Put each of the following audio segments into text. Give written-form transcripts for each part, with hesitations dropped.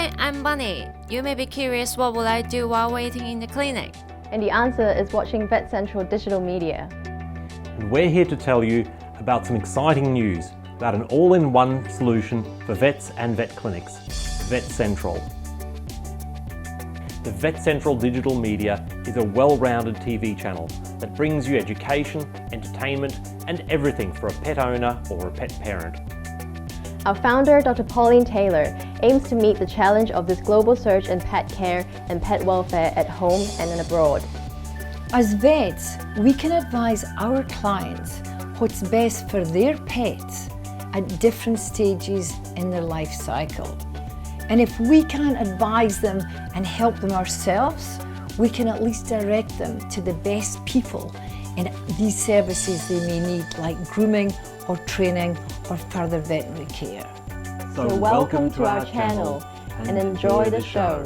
Hi, I'm Bunny. You may be curious what will I do while waiting in the clinic? And the answer is watching Vet Central digital media. And we're here to tell you about some exciting news about an all-in-one solution for vets and vet clinics, Vet Central. The Vet Central digital media is a well-rounded TV channel that brings you education, entertainment, and everything for a pet owner or a pet parent. Our founder, Dr. Pauline Taylor, aims to meet the challenge of this global surge in pet care and pet welfare at home and abroad. As vets, we can advise our clients what's best for their pets at different stages in their life cycle. And if we can't advise them and help them ourselves, we can at least direct them to the best people in these services they may need, like grooming or training or further veterinary care. So welcome to our channel and enjoy the show.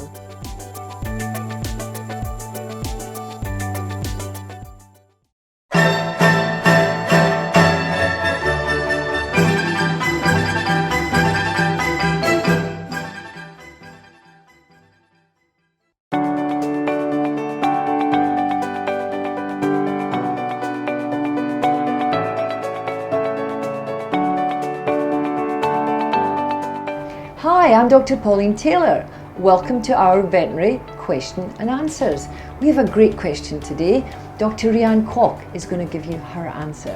Hi, I'm Dr. Pauline Taylor. Welcome to our veterinary question and answers. We have a great question today. Dr. Rianne Kwok is going to give you her answer.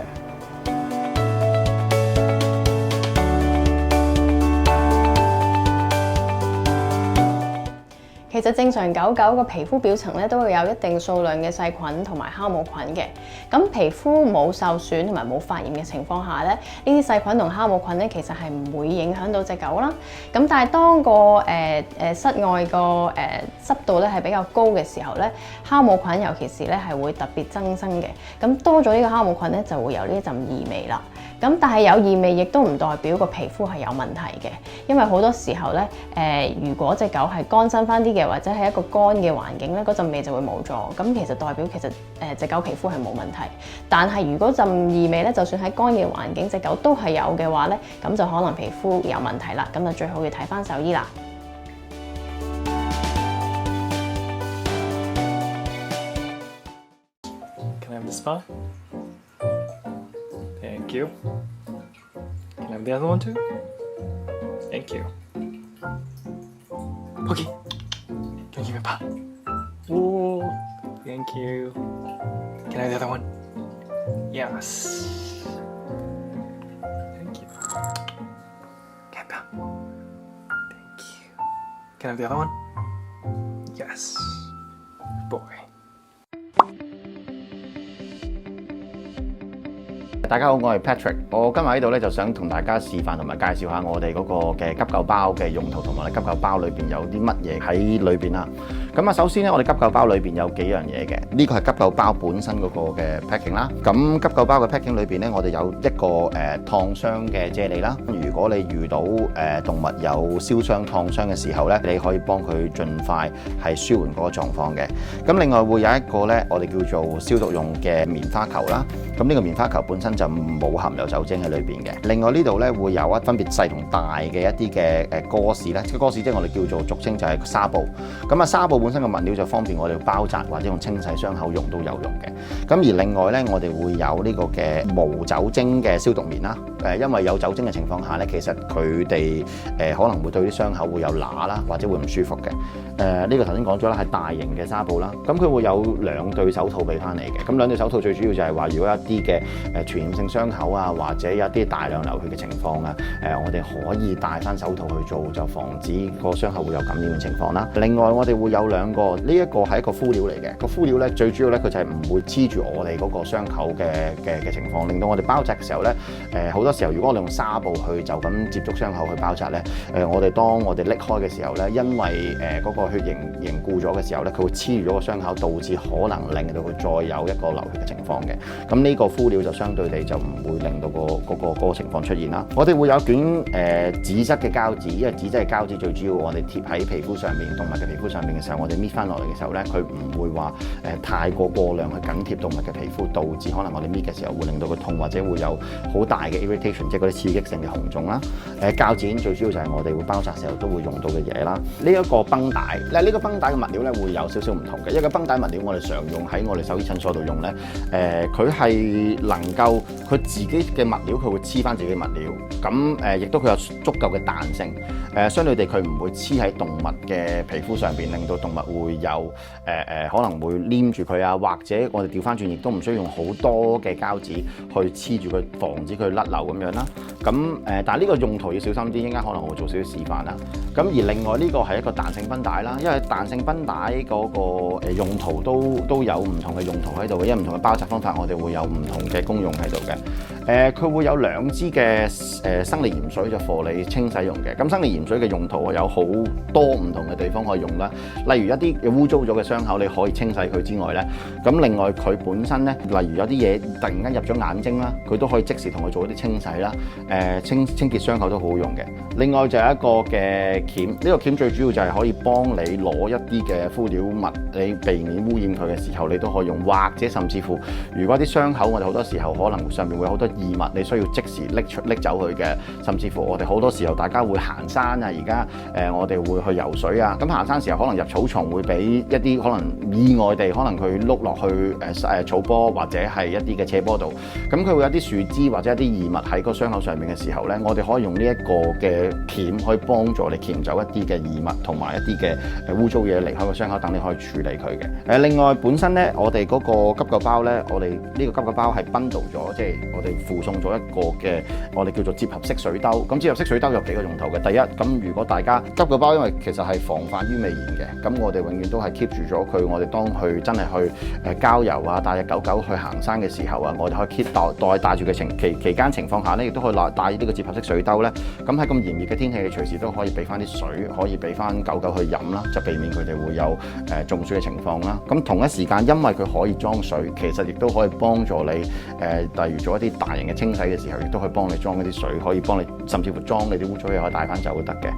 其實正常狗狗個皮膚表層咧都會有一定數量嘅細菌同埋酵母菌嘅。咁皮膚冇受損同埋冇發炎嘅情況下咧，呢啲細菌同酵母菌咧其實係唔會影響到隻狗啦。咁但係當個室外個濕度咧係比較高嘅時候咧，酵母菌尤其是咧係會特別增生嘅。咁多咗呢個酵母菌咧就會有呢一陣異味啦。咁但係有異味亦都唔代表個皮膚係有問題嘅，因為好多時候咧如果隻狗係乾身翻啲嘅，或者係一個乾嘅環境咧，嗰陣味就會冇咗。咁其實代表其實隻狗皮膚係冇問題。但係如果陣異味咧，就算喺乾嘅環境，隻狗都係有嘅話咧，咁就可能皮膚有問題啦。咁就最好要睇翻獸醫啦。Can I have this one? Thank you. Can I have the other one too? Thank you. Okay. Can you give me a pat? Oh, thank you. Can I have the other one? Yes. Thank you. Can I have that? Thank you. Can I have the other one? Yes. Good boy. 大家好，我係 Patrick。我今日喺度咧就想同大家示範同埋介紹下我哋嗰個嘅急救包嘅用途，同埋急救包裏邊有啲乜嘢喺裏邊啦。咁啊，首先咧，我哋急救包裏邊有幾樣嘢嘅。呢個係急救包本身嗰個嘅 packing 啦。咁急救包嘅 packing 裏邊咧，我哋有一個燙傷嘅啫喱啦。如果你遇到動物有燒傷、燙傷嘅時候咧，你可以幫佢盡快係舒緩嗰個狀況嘅。咁另外會有一個咧，我哋叫做消毒用嘅棉花球啦。咁呢個棉花球本身就冇含有酒精喺裏邊嘅。另外呢度咧會有分別細同大嘅一啲嘅哥士咧，哥士即係我哋叫做俗稱就係紗布。咁啊紗布本身嘅物料就方便我哋包紮或者用清洗傷口用都有用嘅。咁而另外咧，我哋會有呢個嘅無酒精嘅消毒棉啦。因為有酒精嘅情況下咧，其實佢哋可能會對啲傷口會有乸啦，或者會唔舒服嘅。呢個頭先講咗啦，係大型嘅紗布啦。咁佢會有2對手套俾翻你嘅。咁2對手套最主要就係話，如果一啲嘅傳染性傷口啊，或者有一啲大量流血嘅情況啊，我哋可以戴翻手套去做，就防止個傷口會有感染嘅情況啦。另外我哋會有2個，呢一個係一個敷料嚟嘅。個敷料咧最主要咧佢就係唔會黐住我哋嗰個傷口嘅情況，令到我哋包紮嘅時候咧，好多時候如果我哋用紗布去就咁接觸傷口去包紮咧，當我哋拎開嘅時候咧，因為嗰個血凝固咗嘅時候咧，佢會黐住咗個傷口，導致可能令到佢再有一個流血嘅情況嘅。咁呢個敷料就相對地就唔會令到嗰個情況出現啦。我哋會有卷紙質嘅膠紙，因為紙質嘅膠紙最主要我哋貼喺皮膚上面，動物嘅皮膚上面嘅時候，我哋搣翻落嚟嘅時候咧，佢唔會話太過量去緊貼動物嘅皮膚，導致可能我哋搣嘅時候會令到佢痛，或者會有好大嘅 irritation excitation， 即係嗰啲刺激性嘅紅腫啦。鉸剪最主要就係我哋會包紮時候都會用到嘅嘢啦。呢一個繃帶，呢個繃帶嘅物料咧會有少少唔同嘅。一個繃帶物料我哋常用喺我哋獸醫診所度用咧，佢係能夠佢自己嘅物料佢會黐翻自己嘅物料，咁亦都佢有足夠嘅彈性。相對地佢唔會黐喺動物嘅皮膚上邊，令到動物會有可能會黏住佢啊，或者我哋調翻轉亦都唔需要用好多嘅膠紙去黐住佢，防止佢甩漏咁樣啦。咁但係呢個用途要小心啲，應該可能我會做少少示範啦。咁而另外呢個係一個彈性繃帶啦，因為彈性繃帶嗰個用途都有唔同嘅用途喺度嘅，因為唔同嘅包紮方法，我哋會有唔同嘅功用喺度嘅。佢會有2支嘅生理鹽水就幫你清洗用嘅。咁生理鹽水嘅用途有好多唔同嘅地方可以用啦。例如一啲污糟咗嘅傷口，你可以清洗佢之外咧，咁另外佢本身咧，例如有啲嘢突然間入咗眼睛啦，佢都可以即時同佢做一啲清洗啦。清潔傷口都好好用嘅。另外就有一個嘅鉗，呢個鉗最主要就係可以幫你攞一啲嘅敷料物，你避免污染佢嘅時候，你都可以用。或者甚至乎，如果啲傷口我哋好多時候可能上面會有好多異物，你需要即時拎走佢嘅。甚至乎我哋好多時候大家會行山啊，而家我哋會去游水啊。咁行山時候可能入草叢會俾一啲可能意外地可能佢碌落去草坡或者係一啲嘅斜坡度，咁佢會有啲樹枝或者一啲異物喺個傷口上面嘅時候咧，我哋可以用呢一個嘅鉗可以幫助你鉗走一啲嘅異物同埋一啲嘅污糟嘢離開個傷口，等你可以處理佢嘅。另外本身咧，我哋嗰個急救包咧，我哋呢個急救包係 bundle 咗，即係我哋附送咗一個嘅我哋叫做接合式水兜。咁接合式水兜有幾個用途嘅。第一，咁如果大家急救包因為其實係防範於未然嘅，咁我哋永遠都係 keep 住咗佢。我哋當佢真係去郊遊啊，帶隻狗狗去行山嘅時候啊，我哋可以 keep 帶住嘅期間情況下咧，亦都可以帶呢個接合式水兜咧。咁喺咁炎熱嘅天氣，你隨時都可以俾翻啲水，可以俾翻狗狗去飲啦，就避免佢哋會有中暑嘅情況啦。咁同一時間，因為佢可以裝水，其實亦都可以幫助你例如做一啲大型嘅清洗嘅時候，亦都可以幫你裝一啲水，可以幫你甚至乎裝你啲污糟嘢可以帶翻走都得嘅。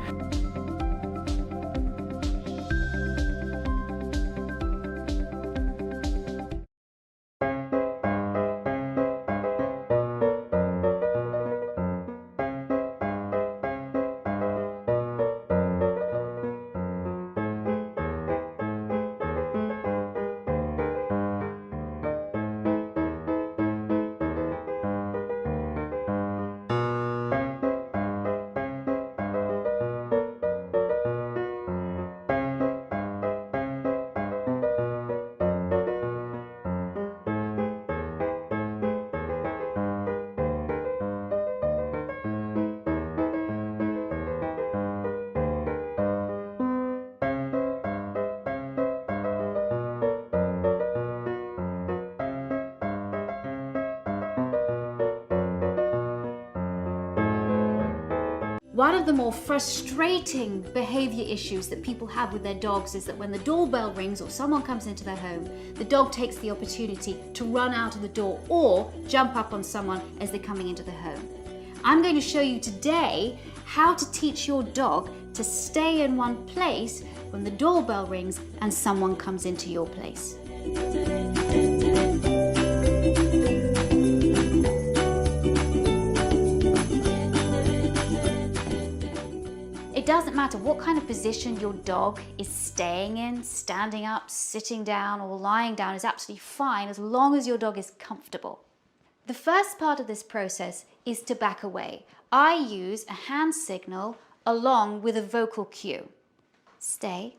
One of the more frustrating behavior issues that people have with their dogs is that when the doorbell rings or someone comes into their home, the dog takes the opportunity to run out of the door or jump up on someone as they're coming into the home. I'm going to show you today how to teach your dog to stay in one place when the doorbell rings and someone comes into your place. It doesn't matter what kind of position your dog is staying in, standing up, sitting down, or lying down is absolutely fine as long as your dog is comfortable. The first part of this process is to back away. I use a hand signal along with a vocal cue. Stay.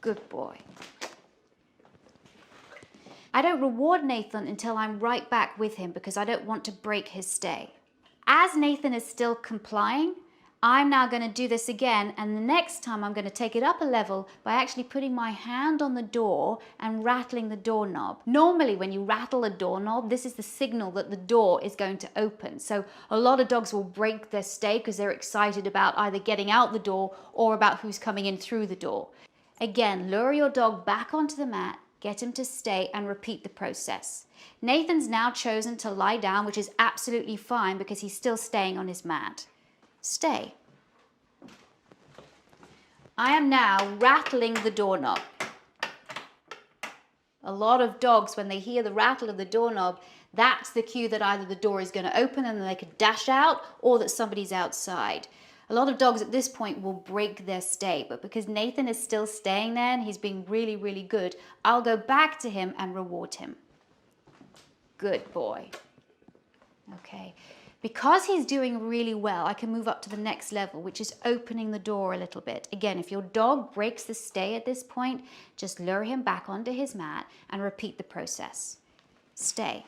Good boy. I don't reward Nathan until I'm right back with him because I don't want to break his stay. As Nathan is still complying, I'm now going to do this again, and the next time I'm going to take it up a level by actually putting my hand on the door and rattling the doorknob. Normally when you rattle a doorknob, this is the signal that the door is going to open. So a lot of dogs will break their stay because they're excited about either getting out the door or about who's coming in through the door. Again, lure your dog back onto the mat, get him to stay, and repeat the process. Nathan's now chosen to lie down, which is absolutely fine because he's still staying on his mat. Stay. I am now rattling the doorknob. A lot of dogs, when they hear the rattle of the doorknob, that's the cue that either the door is going to open and they could dash out, or that somebody's outside. A lot of dogs at this point will break their stay, but because Nathan is still staying there and he's being really, really good, I'll go back to him and reward him. Good boy. Okay. Because he's doing really well, I can move up to the next level, which is opening the door a little bit. Again, if your dog breaks the stay at this point, just lure him back onto his mat and repeat the process. Stay.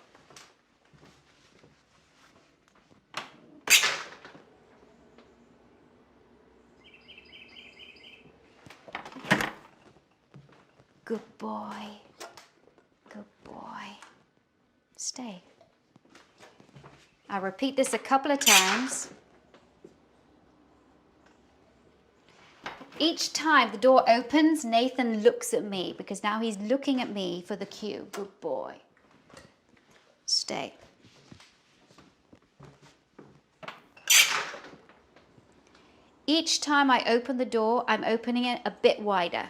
Good boy. Good boy. Stay. I'll repeat this a couple of times. Each time the door opens, Nathan looks at me because now he's looking at me for the cue. Good boy. Stay. Each time I open the door, I'm opening it a bit wider.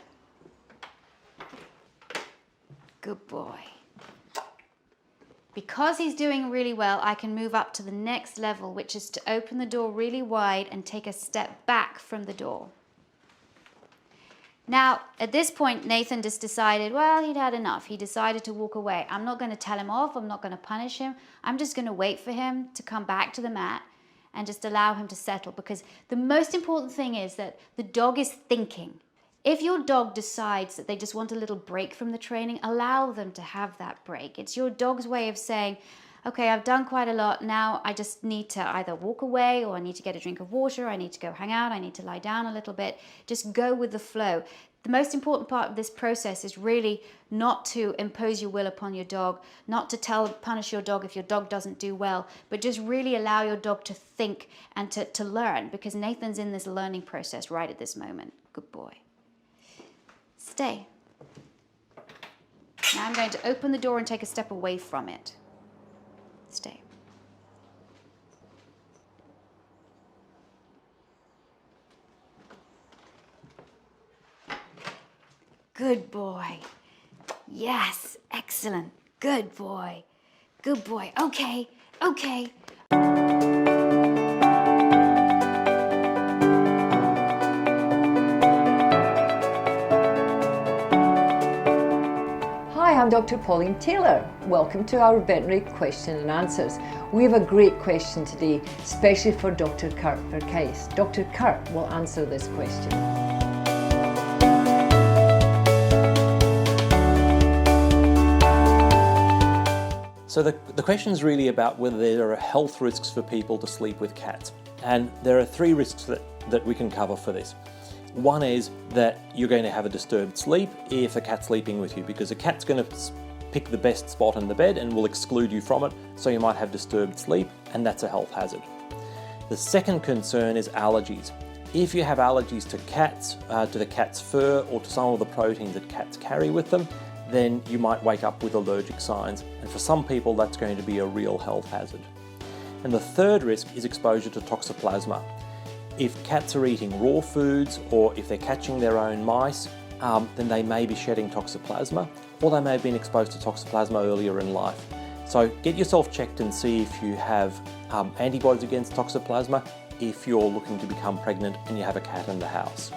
Good boy. Because he's doing really well, I can move up to the next level, which is to open the door really wide and take a step back from the door. Now, at this point, Nathan just decided, well, he'd had enough. He decided to walk away. I'm not going to tell him off. I'm not going to punish him. I'm just going to wait for him to come back to the mat and just allow him to settle, because the most important thing is that the dog is thinking. If your dog decides that they just want a little break from the training, allow them to have that break. It's your dog's way of saying, okay, I've done quite a lot. Now I just need to either walk away, or I need to get a drink of water. I need to go hang out. I need to lie down a little bit. Just go with the flow. The most important part of this process is really not to impose your will upon your dog, not to punish your dog if your dog doesn't do well, but just really allow your dog to think and to learn, because Nathan's in this learning process right at this moment. Good boy. Stay. Now I'm going to open the door and take a step away from it. Stay. Good boy. Yes, excellent. Good boy. Good boy. Okay, okay. Hi, I'm Dr. Pauline Taylor. Welcome to our veterinary question and answers. We have a great question today, especially for Dr. Kurt Verkeis. Dr. Kurt will answer this question. So the question is really about whether there are health risks for people to sleep with cats. And there are three risks that we can cover for this. One is that you're going to have a disturbed sleep if a cat's sleeping with you, because a cat's going to pick the best spot in the bed and will exclude you from it, so you might have disturbed sleep, and that's a health hazard. The second concern is allergies. If you have allergies to cats, to the cat's fur, or to some of the proteins that cats carry with them, then you might wake up with allergic signs, and for some people that's going to be a real health hazard. And the third risk is exposure to toxoplasma. If cats are eating raw foods, or if they're catching their own mice, then they may be shedding toxoplasma, or they may have been exposed to toxoplasma earlier in life. So get yourself checked and see if you have antibodies against toxoplasma if you're looking to become pregnant and you have a cat in the house.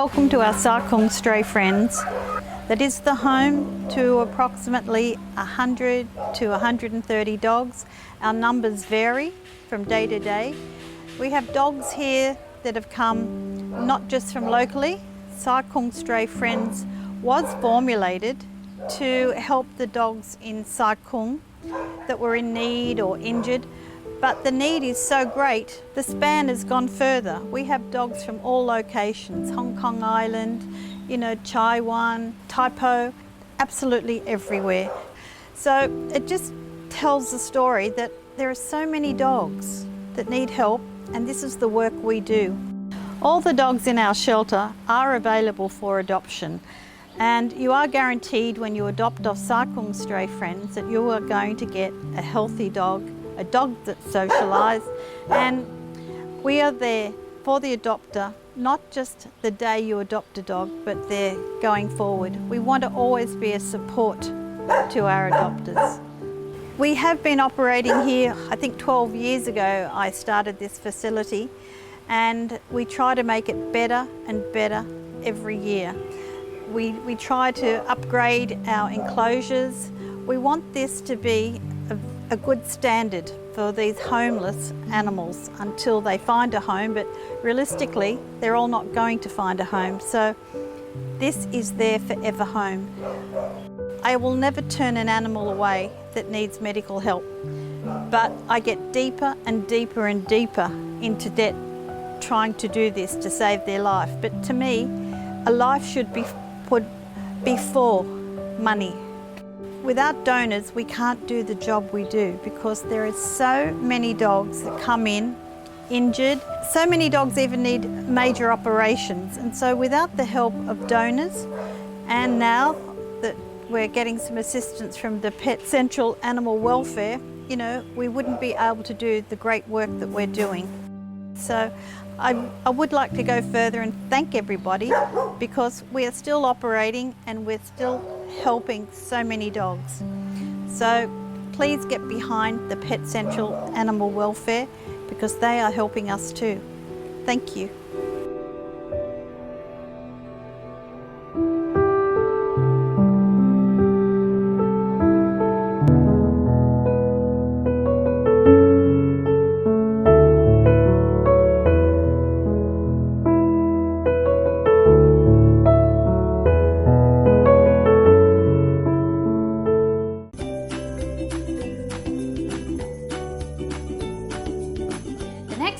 Welcome to our Sarkung Stray Friends. That is the home to approximately 100 to 130 dogs. Our numbers vary from day to day. We have dogs here that have come not just from locally. Sarkung Stray Friends was formulated to help the dogs in Sarkung that were in need or injured. But the need is so great, the span has gone further. We have dogs from all locations, Hong Kong Island, Taiwan, Taipo, absolutely everywhere. So it just tells the story that there are so many dogs that need help, and this is the work we do. All the dogs in our shelter are available for adoption, and you are guaranteed when you adopt off Sarkung Stray Friends that you are going to get a healthy dog, a dog that's socialised, and we are there for the adopter, not just the day you adopt a dog, but there going forward. We want to always be a support to our adopters. We have been operating here, I think 12 years ago I started this facility, and we try to make it better and better every year. We try to upgrade our enclosures. We want this to be a good standard for these homeless animals until they find a home, but realistically they're all not going to find a home, so this is their forever home. I will never turn an animal away that needs medical help, but I get deeper and deeper and deeper into debt trying to do this to save their life. But to me, a life should be put before money. Without donors, we can't do the job we do because there are so many dogs that come in injured. So many dogs even need major operations. And so without the help of donors, and now that we're getting some assistance from the Pet Central Animal Welfare, we wouldn't be able to do the great work that we're doing. So I would like to go further and thank everybody because we are still operating and we're still helping so many dogs. So please get behind the Pet Central Animal Welfare because they are helping us too. Thank you.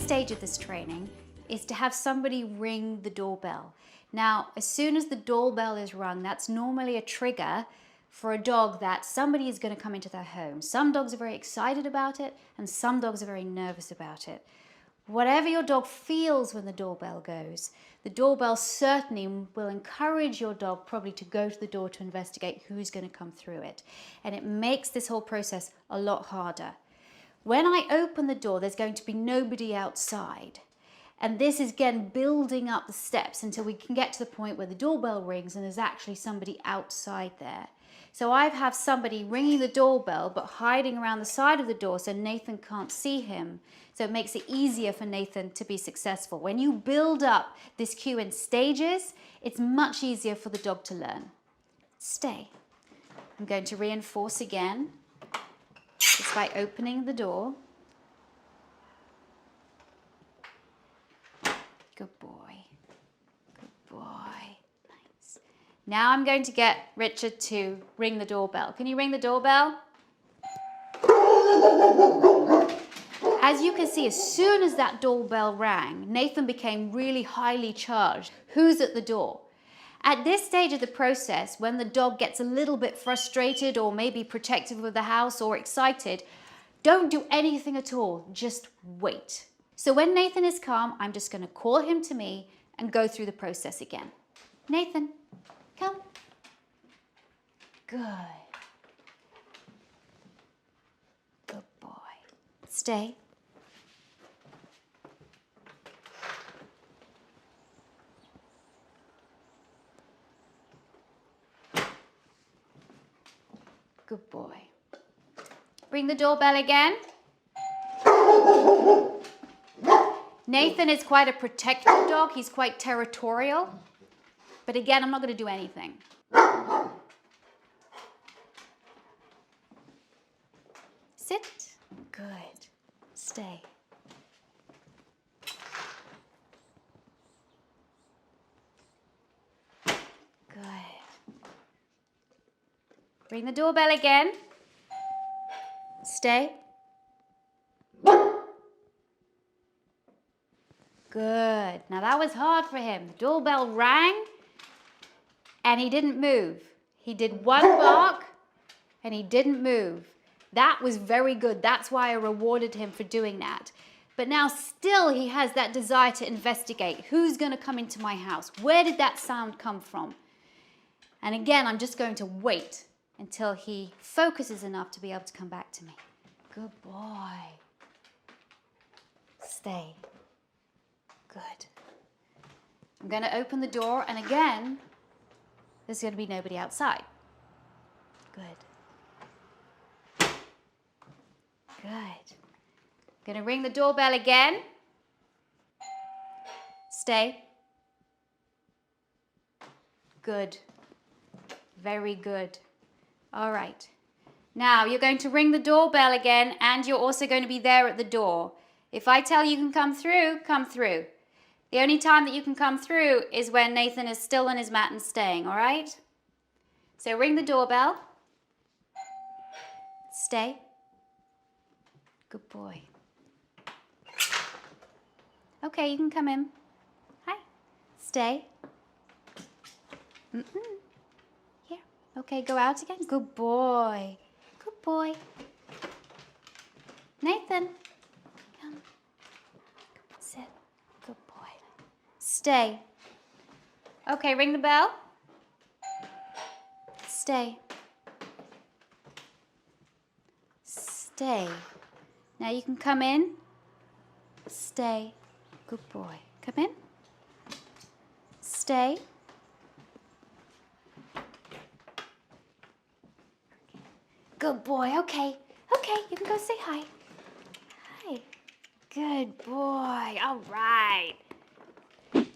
Stage of this training is to have somebody ring the doorbell. Now, as soon as the doorbell is rung, that's normally a trigger for a dog that somebody is going to come into their home. Some dogs are very excited about it and some dogs are very nervous about it. Whatever your dog feels when the doorbell goes, the doorbell certainly will encourage your dog probably to go to the door to investigate who's going to come through it. And it makes this whole process a lot harder. When I open the door, there's going to be nobody outside. And this is again building up the steps until we can get to the point where the doorbell rings and there's actually somebody outside there. So I have somebody ringing the doorbell but hiding around the side of the door so Nathan can't see him. So it makes it easier for Nathan to be successful. When you build up this cue in stages, it's much easier for the dog to learn. Stay. I'm going to reinforce again. Just by opening the door. Good boy. Good boy. Nice. Now I'm going to get Richard to ring the doorbell. Can you ring the doorbell? As you can see, as soon as that doorbell rang, Nathan became really highly charged. Who's at the door? At this stage of the process, when the dog gets a little bit frustrated or maybe protective of the house or excited, don't do anything at all, just wait. So when Nathan is calm, I'm just going to call him to me and go through the process again. Nathan, come. Good. Good boy. Stay. Good boy. Ring the doorbell again. Nathan is quite a protective dog. He's quite territorial. But again, I'm not going to do anything. Sit. Good. Stay. Good. Ring the doorbell again. Stay. Good. Now that was hard for him. The doorbell rang and he didn't move. He did one bark and he didn't move. That was very good. That's why I rewarded him for doing that. But now still he has that desire to investigate. Who's going to come into my house? Where did that sound come from? And again, I'm just going to wait until he focuses enough to be able to come back to me. Good boy. Stay. Good. I'm going to open the door, and again, there's going to be nobody outside. Good. Good. I'm going to ring the doorbell again. Stay. Good. Very good. All right. Now, you're going to ring the doorbell again, and you're also going to be there at the door. If I tell you can come through, come through. The only time that you can come through is when Nathan is still on his mat and staying, all right? So ring the doorbell. Stay. Good boy. Okay, you can come in. Hi. Stay. Here. Okay, go out again. Good boy. Good boy. Nathan. Come. Sit. Good boy. Stay. Okay, ring the bell. Stay. Stay. Now you can come in. Stay. Good boy. Come in. Stay. Good boy. Okay. Okay, you can go say hi. Hi. Good boy. All right.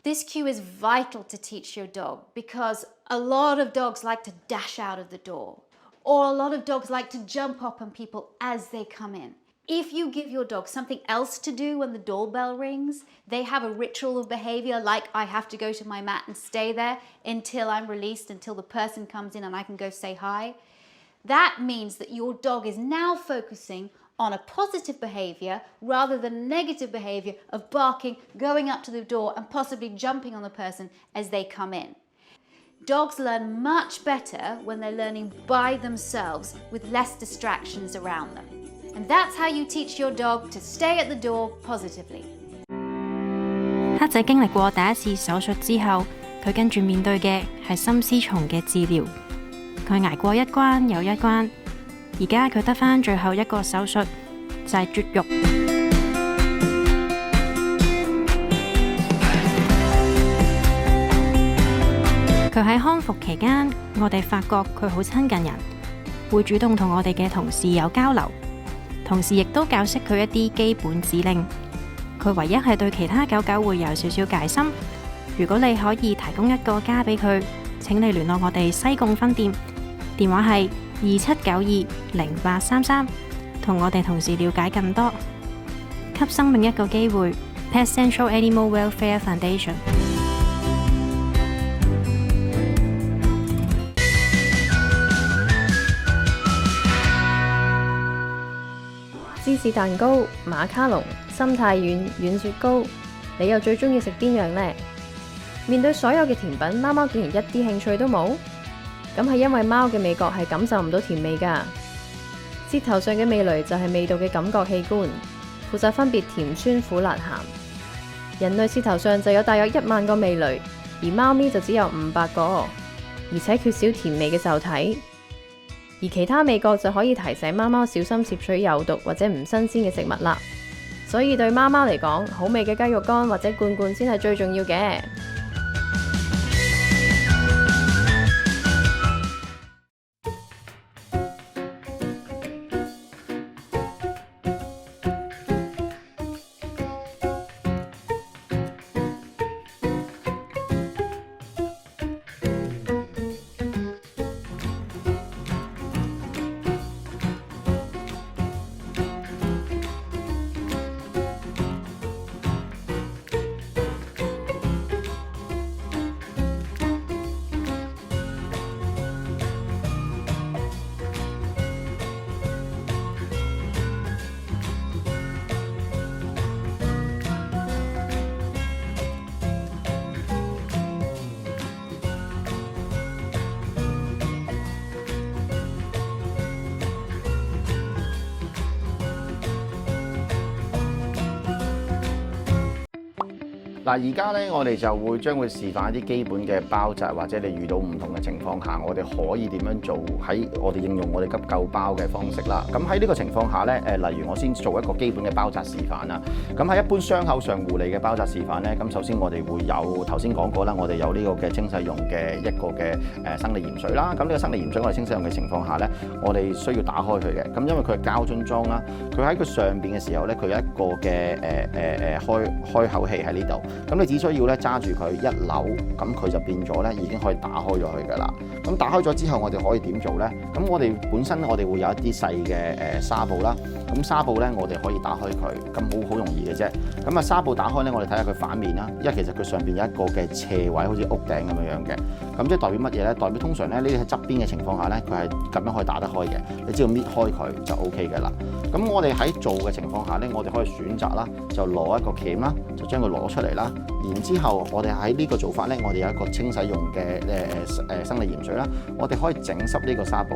This cue is vital to teach your dog because a lot of dogs like to dash out of the door, or a lot of dogs like to jump up on people as they come in. If you give your dog something else to do when the doorbell rings, they have a ritual of behavior like I have to go to my mat and stay there until I'm released, until the person comes in and I can go say hi. That means that your dog is now focusing on a positive behavior rather than negative behavior of barking, going up to the door and possibly jumping on the person as they come in. Dogs learn much better when they're learning by themselves with less distractions around them. And that's how you teach your dog to stay at the door positively. 黑仔經歷過第一次手術之後，佢跟住面對嘅係心絲蟲嘅治療。佢捱過一關又一關，而家佢得返最後一個手術，就係絕育。佢喺康復期間，我哋發覺佢好親近人，會主動同我哋嘅同事有交流，同時亦都教識佢一啲基本指令。佢唯一係對其他狗狗會有少少戒心。如果你可以提供一個家俾佢，請你聯絡我哋西貢分店，電話係27920833，同我哋同事了解更多。給生命一個機會 ，Pet Central Animal Welfare Foundation。芝士蛋糕、馬卡龍、心太軟、軟雪糕，你又最中意食邊樣呢？面對所有嘅甜品，貓貓竟然一啲興趣都冇？咁係因為貓嘅味覺係感受唔到甜味㗎。舌頭上嘅味蕾就係味道嘅感覺器官，負責分別甜、酸、苦、辣、鹹。人類舌頭上就有大約1萬個味蕾，而貓咪就只有500個，而且缺少甜味嘅受體。而其他味覺就可以提醒貓貓小心攝取有毒或者唔新鮮嘅食物啦。所以對貓貓嚟講，好味嘅雞肉乾或者罐罐先係最重要嘅。嗱，而家咧我哋就將會示範一啲基本嘅包紮，或者你遇到唔同嘅情況下，我哋可以點樣做喺我哋應用我哋急救包嘅方式啦。咁喺呢個情況下咧，例如我先做一個基本嘅包紮示範啦。咁喺一般傷口上護理嘅包紮示範咧，咁首先我哋會有頭先講過啦，我哋有呢個嘅清洗用嘅一個嘅生理鹽水啦。咁呢個生理鹽水我哋清洗用嘅情況下咧，我哋需要打開佢嘅。咁因為佢係膠樽裝啦，佢喺佢上邊嘅時候咧，佢有一個嘅開口器喺呢度。咁你只需要咧揸住佢一扭，咁佢就變咗咧已經可以打開咗佢㗎啦。咁打開咗之後，我哋可以點做咧？咁我哋本身我哋會有一啲細嘅紗布啦。咁紗布咧，我哋可以打開佢，咁好容易嘅啫。咁啊紗布打開咧，我哋睇下佢反面啦，因為其實佢上邊有一個嘅斜位，好似屋頂咁樣嘅。咁即係代表乜嘢咧？代表通常咧呢啲喺側邊嘅情況下咧，佢係咁樣可以打得開嘅。你只要搣開佢就 OK 嘅啦。咁我哋喺做嘅情況下咧，我哋可以選擇啦，就攞一個鉗啦，就將佢攞出嚟啦。然之後，我哋喺呢個做法咧，我哋有一個清洗用嘅生理鹽水啦，我哋可以整濕呢個紗布，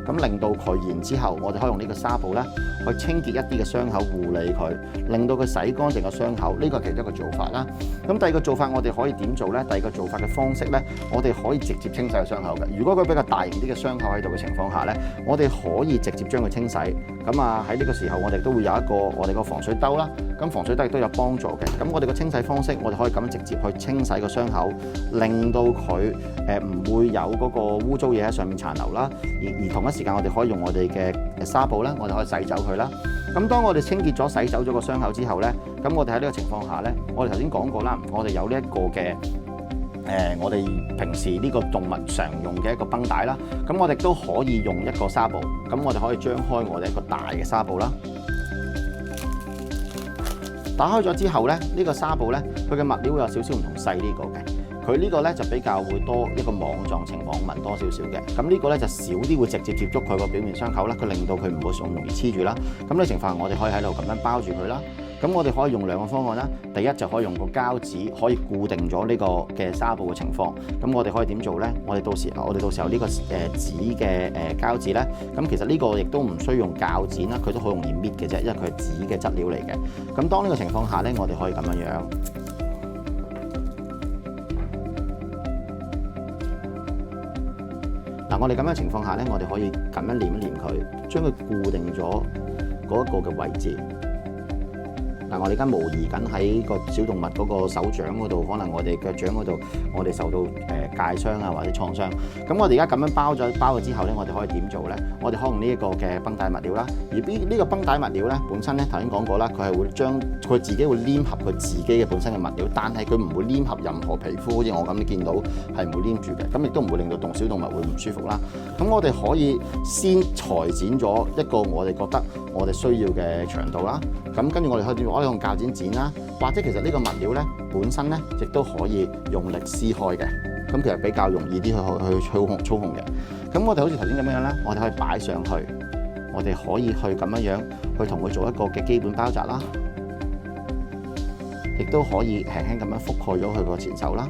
咁令到佢，然之後我哋可以用呢個紗布咧去清潔一啲嘅傷口，護理佢，令到佢洗乾淨個傷口。呢個係其中一個做法啦。咁第二個做法我哋可以點做咧？第二個做法嘅方式咧，我哋可以直接清洗個傷口嘅。如果佢比較大型啲嘅傷口喺度嘅情況下咧，我哋可以直接將佢清洗。咁啊喺呢個時候，我哋都會有一個我哋個防水兜啦。咁防水兜亦都有幫助嘅。咁我哋個清洗方式，我哋可以咁樣直接去清洗個傷口，令到佢唔會有嗰個污糟嘢喺上面殘留啦。而同一時間，我哋可以用我哋嘅紗布啦，我哋可以洗走佢啦。咁當我哋清潔咗、洗走咗個傷口之後咧，咁我哋喺呢個情況下咧，我哋頭先講過啦，我哋有呢一個嘅我哋平時呢個動物常用嘅一個繃帶啦。咁我哋都可以用一個紗布，咁我哋可以張開我哋一個大嘅紗布啦。打開咗之後咧，呢個紗布咧，佢嘅物料會有少少唔同細呢個嘅。佢呢個咧就比較會多一個網狀情網紋多少少嘅，咁呢個咧就少啲會直接接觸佢個表面傷口啦，佢令到佢唔會咁容易黐住啦。咁呢情況我哋可以喺度咁樣包住佢啦。咁我哋可以用兩個方案啦，第一就可以用個膠紙可以固定咗呢個嘅紗布嘅情況。咁我哋可以點做咧？我哋到時候呢個紙嘅膠紙咧，咁其實呢個亦都唔需要用鉸剪啦，佢都好容易搣嘅啫，因為佢係紙嘅質料嚟嘅。咁當呢個情況下咧，我哋可以咁樣樣。嗱，我哋咁樣嘅情況下咧，我哋可以咁樣黏一黏佢，將佢固定咗嗰一個嘅位置。嗱，我哋而家模擬緊喺個小動物嗰個手掌嗰度，可能我哋腳掌嗰度，我哋受到界傷啊或者創傷。咁我哋而家咁樣包咗之後咧，我哋可以點做咧？我哋可以用呢一個嘅繃帶物料啦。而呢個繃帶物料咧，本身咧頭先講過啦，佢係會將佢自己會黏合佢自己嘅本身嘅物料，但係佢唔會黏合任何皮膚，好似我咁你見到係唔會黏住嘅。咁亦都唔會令到小動物會唔舒服啦。咁我哋可以先裁剪咗一個我哋覺得我哋需要嘅長度啦。咁跟住我哋可以用鉸剪剪啦，或者其實呢個物料咧本身咧亦都可以用力撕開嘅，咁其實比較容易啲去操控嘅。咁我哋好似頭先咁樣啦，我哋可以擺上去，我哋可以去咁樣去同佢做一個嘅基本包紮啦，亦都可以輕輕咁樣覆蓋咗佢個前手啦。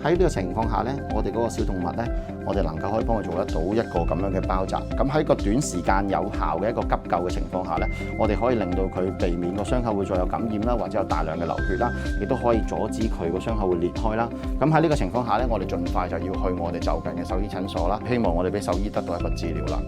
喺呢個情況下咧，我哋嗰個小動物咧，我哋能夠可以幫佢做得到一個咁樣嘅包紮。咁喺個短時間有效嘅一個急救嘅情況下咧，我哋可以令到佢避免個傷口會再有感染啦，或者有大量嘅流血啦，亦都可以阻止佢個傷口會裂開啦。咁喺呢個情況下咧，我哋盡快就要去我哋就近嘅獸醫診所啦，希望我哋俾獸醫得到一個治療啦。